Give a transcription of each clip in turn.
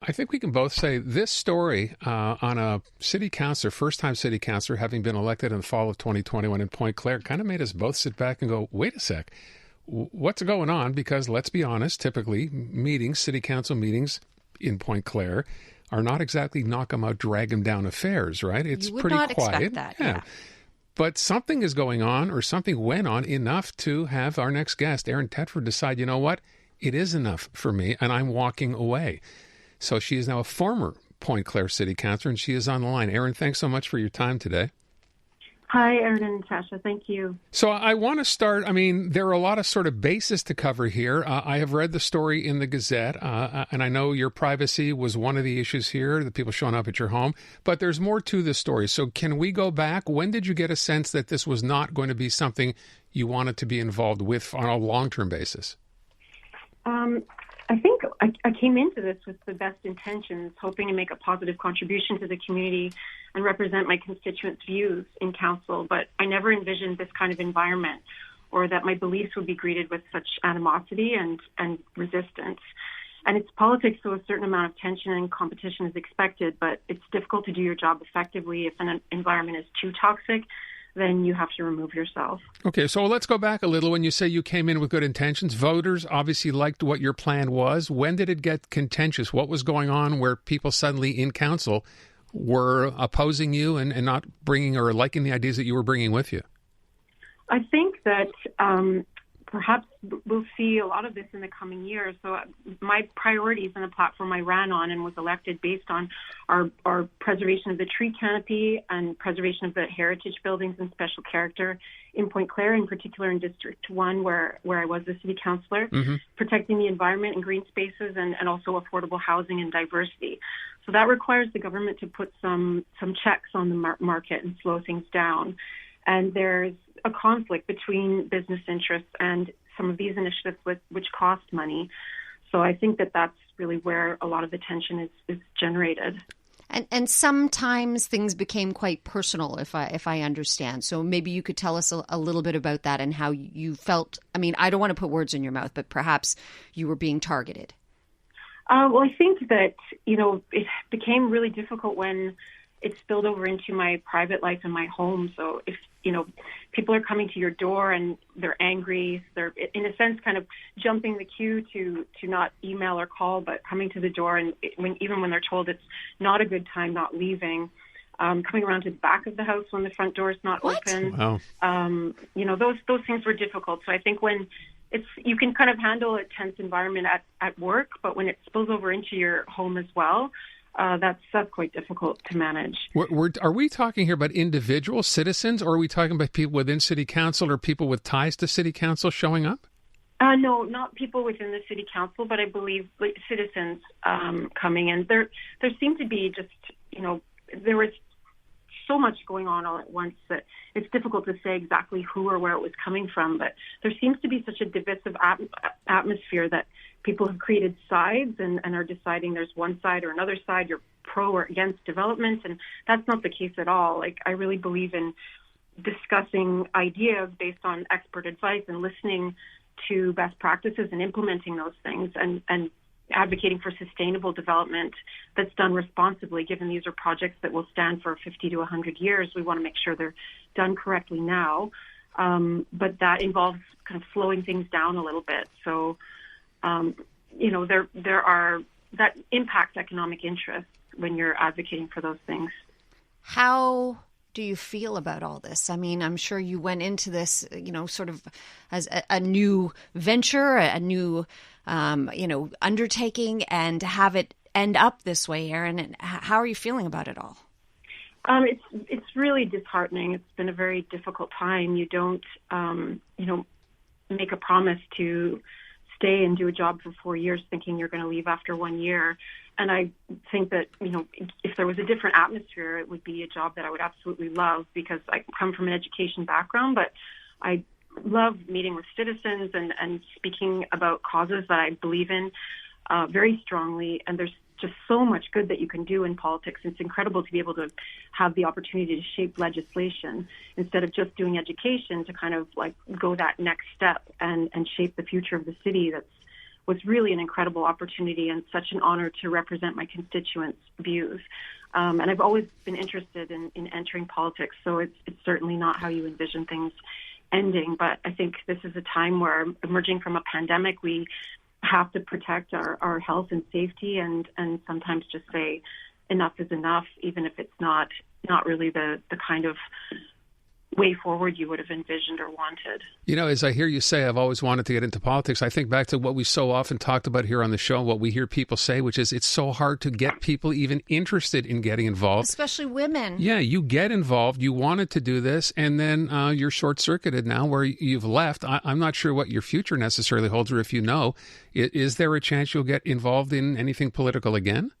I think we can both say this story on a city councilor, first-time city councilor, having been elected in the fall of 2021 in Pointe-Claire, kind of made us both sit back and go, wait a sec, what's going on? Because let's be honest, typically city council meetings in Pointe-Claire are not exactly knock 'em out, drag 'em down affairs, right? It's you would pretty not quiet. Expect that, yeah. But something is going on, or something went on enough to have our next guest, Erin Tedford, decide, you know what? It is enough for me, and I'm walking away. So she is now a former Pointe-Claire city councilor, and she is on the line. Erin, thanks so much for your time today. Hi, Erin and Natasha. Thank you. So I want to start, there are a lot of sort of bases to cover here. I have read the story in the Gazette, and I know your privacy was one of the issues here, the people showing up at your home, but there's more to this story. So can we go back? When did you get a sense that this was not going to be something you wanted to be involved with on a long-term basis? I think I came into this with the best intentions, hoping to make a positive contribution to the community and represent my constituents' views in council, but I never envisioned this kind of environment or that my beliefs would be greeted with such animosity and resistance. And it's politics, so a certain amount of tension and competition is expected, but it's difficult to do your job effectively if an environment is too toxic. Then you have to remove yourself. Okay, so let's go back a little. When you say you came in with good intentions, voters obviously liked what your plan was. When did it get contentious? What was going on where people suddenly in council were opposing you and not bringing or liking the ideas that you were bringing with you? I think that perhaps we'll see a lot of this in the coming years. So my priorities and the platform I ran on and was elected based on our preservation of the tree canopy and preservation of the heritage buildings and special character in Pointe-Claire, in particular in District 1, where I was the city councillor, protecting the environment and green spaces and also affordable housing and diversity. So that requires the government to put some checks on the market and slow things down. And there's a conflict between business interests and some of these initiatives which cost money. So I think that that's really where a lot of the tension is generated. And sometimes things became quite personal, if I understand. So maybe you could tell us a little bit about that and how you felt. I don't want to put words in your mouth, but perhaps you were being targeted. Well, I think that, it became really difficult when it spilled over into my private life and my home. So if, people are coming to your door and they're angry, they're in a sense kind of jumping the queue to not email or call, but coming to the door, and even when they're told it's not a good time, not leaving, coming around to the back of the house when the front door is not open. Wow. Those things were difficult. So I think when you can kind of handle a tense environment at work, but when it spills over into your home as well, that's quite difficult to manage. Are we talking here about individual citizens, or are we talking about people within city council or people with ties to city council showing up? No, not people within the city council, but I believe citizens coming in. There seemed to be just, there was so much going on all at once that it's difficult to say exactly who or where it was coming from. But there seems to be such a divisive atmosphere that people have created sides and are deciding there's one side or another side, you're pro or against development. And that's not the case at all. I really believe in discussing ideas based on expert advice and listening to best practices and implementing those things and advocating for sustainable development that's done responsibly, given these are projects that will stand for 50 to 100 years. We want to make sure they're done correctly now. But that involves kind of slowing things down a little bit. So, that impacts economic interests when you're advocating for those things. How do you feel about all this? I'm sure you went into this, sort of as a new venture, a new, undertaking, and to have it end up this way, Erin. How are you feeling about it all? It's really disheartening. It's been a very difficult time. You don't, make a promise to stay and do a job for 4 years thinking you're going to leave after 1 year. And I think that, if there was a different atmosphere, it would be a job that I would absolutely love, because I come from an education background, but I love meeting with citizens and speaking about causes that I believe in very strongly. And there's just so much good that you can do in politics. It's incredible to be able to have the opportunity to shape legislation instead of just doing education, to kind of go that next step and shape the future of the city that's was really an incredible opportunity and such an honor to represent my constituents' views. And I've always been interested in entering politics, so it's certainly not how you envision things ending. But I think this is a time where, emerging from a pandemic, we have to protect our health and safety, and sometimes just say enough is enough, even if it's not really the kind of way forward you would have envisioned or wanted. You know, as I hear you say, I've always wanted to get into politics, I think back to what we so often talked about here on the show, what we hear people say, which is it's so hard to get people even interested in getting involved. Especially women. Yeah, you get involved, you wanted to do this, and then you're short-circuited now where you've left. I'm not sure what your future necessarily holds, or if you know. Is there a chance you'll get involved in anything political again?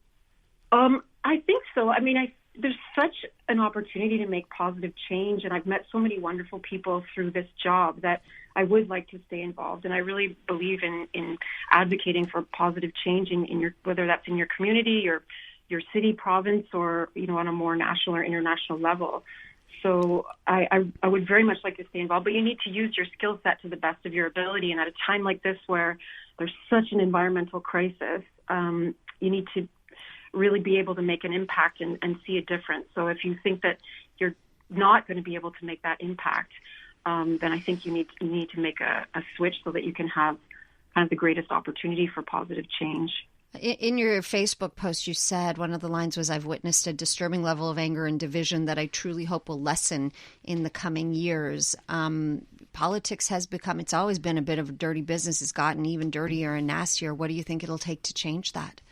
I think so. I mean, there's such an opportunity to make positive change, and I've met so many wonderful people through this job that I would like to stay involved. And I really believe in advocating for positive change in your, whether that's in your community or your city, province, or on a more national or international level. So I would very much like to stay involved, but you need to use your skill set to the best of your ability. And at a time like this where there's such an environmental crisis, you need to really be able to make an impact and see a difference. So if you think that you're not going to be able to make that impact, then I think you need to make a switch so that you can have kind of the greatest opportunity for positive change. In your Facebook post, you said one of the lines was, "I've witnessed a disturbing level of anger and division that I truly hope will lessen in the coming years." Politics has become, it's always been a bit of a dirty business. It's gotten even dirtier and nastier. What do you think it'll take to change that?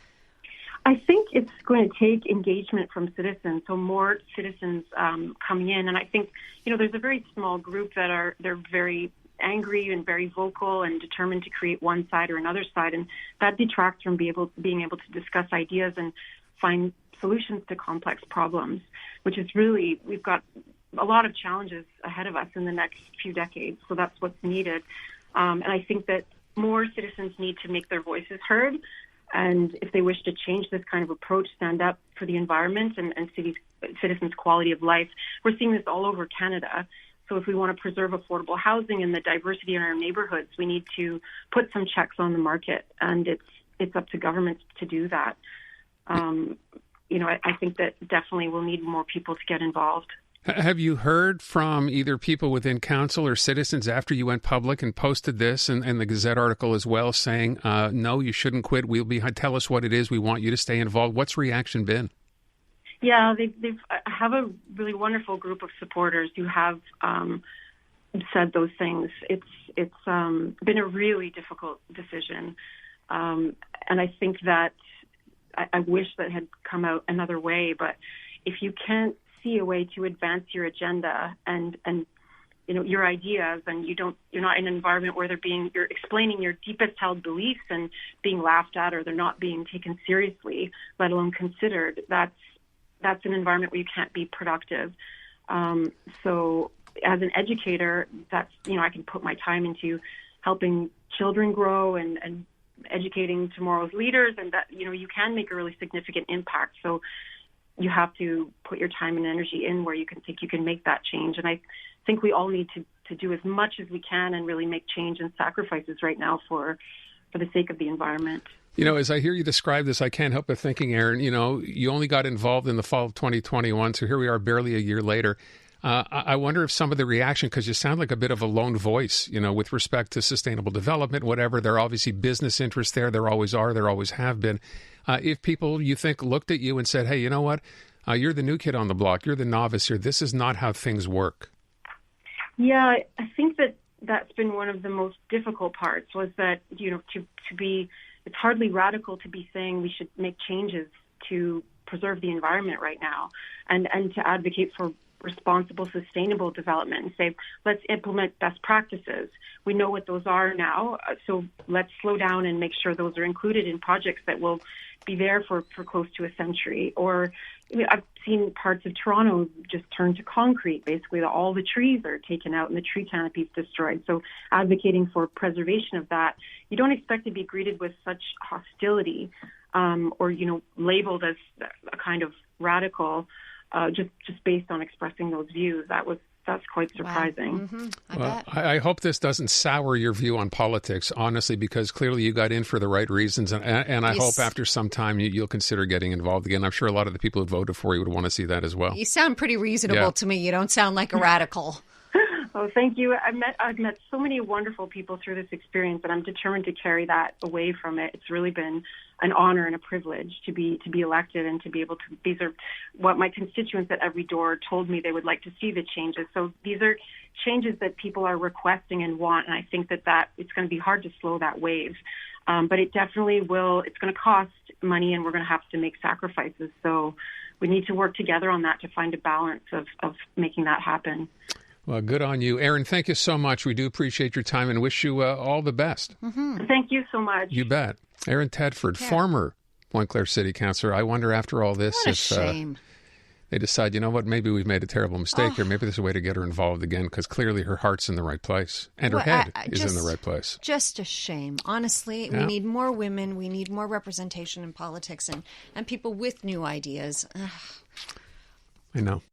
I think it's going to take engagement from citizens, so more citizens coming in. And I think, there's a very small group they're very angry and very vocal and determined to create one side or another side. And that detracts from being able to discuss ideas and find solutions to complex problems, which is really, we've got a lot of challenges ahead of us in the next few decades. So that's what's needed. And I think that more citizens need to make their voices heard. And if they wish to change this kind of approach, stand up for the environment and citizens' quality of life. We're seeing this all over Canada. So if we want to preserve affordable housing and the diversity in our neighborhoods, we need to put some checks on the market, and it's up to governments to do that. I think that definitely we'll need more people to get involved. Have you heard from either people within council or citizens after you went public and posted this and the Gazette article as well, saying, no, you shouldn't quit. Tell us what it is. We want you to stay involved. What's reaction been? Yeah, they have a really wonderful group of supporters who have said those things. It's been a really difficult decision. And I think that I wish that had come out another way. But if you can't see a way to advance your agenda and your ideas, and you're not in an environment where you're explaining your deepest held beliefs and being laughed at, or they're not being taken seriously, let alone considered, that's an environment where you can't be productive. So as an educator, that's, I can put my time into helping children grow and educating tomorrow's leaders, and that, you can make a really significant impact. So you have to put your time and energy in where you can make that change. And I think we all need to do as much as we can and really make change and sacrifices right now for the sake of the environment. As I hear you describe this, I can't help but thinking, Erin, you only got involved in the fall of 2021, so here we are barely a year later. I wonder if some of the reaction, because you sound like a bit of a lone voice, with respect to sustainable development, whatever. There are obviously business interests there. There always are. There always have been. If people, you think, looked at you and said, hey, you know what? You're the new kid on the block. You're the novice here. This is not how things work. Yeah, I think that's been one of the most difficult parts, was that, it's hardly radical to be saying we should make changes to preserve the environment right now and to advocate for responsible, sustainable development and say, let's implement best practices. We know what those are now, so let's slow down and make sure those are included in projects that will be there for close to a century. Or I've seen parts of Toronto just turn to concrete. Basically, all the trees are taken out and the tree canopy is destroyed. So advocating for preservation of that, you don't expect to be greeted with such hostility or, labeled as a kind of radical just based on expressing those views. That was that's quite surprising. Wow. Mm-hmm. I Well, bet. I hope this doesn't sour your view on politics, honestly, because clearly you got in for the right reasons. And I Yes. hope after some time you'll consider getting involved again. I'm sure a lot of the people who voted for you would want to see that as well. You sound pretty reasonable Yeah. to me. You don't sound like a radical. Oh, thank you. I've met so many wonderful people through this experience, and I'm determined to carry that away from it. It's really been an honor and a privilege to be elected and to be able to. These are what my constituents at every door told me they would like to see the changes. So these are changes that people are requesting and want, and I think that it's going to be hard to slow that wave. But it definitely will. It's going to cost money, and we're going to have to make sacrifices. So we need to work together on that to find a balance of making that happen. Well, good on you. Erin, thank you so much. We do appreciate your time and wish you all the best. Mm-hmm. Thank you so much. You bet. Erin Tedford, former Pointe-Claire City Councilor. I wonder after all this What a if shame. they decide, you know what, maybe we've made a terrible mistake here. Maybe there's a way to get her involved again because clearly her heart's in the right place and her head is in the right place. Just a shame. Honestly, we need more women. We need more representation in politics and people with new ideas. Ugh. I know.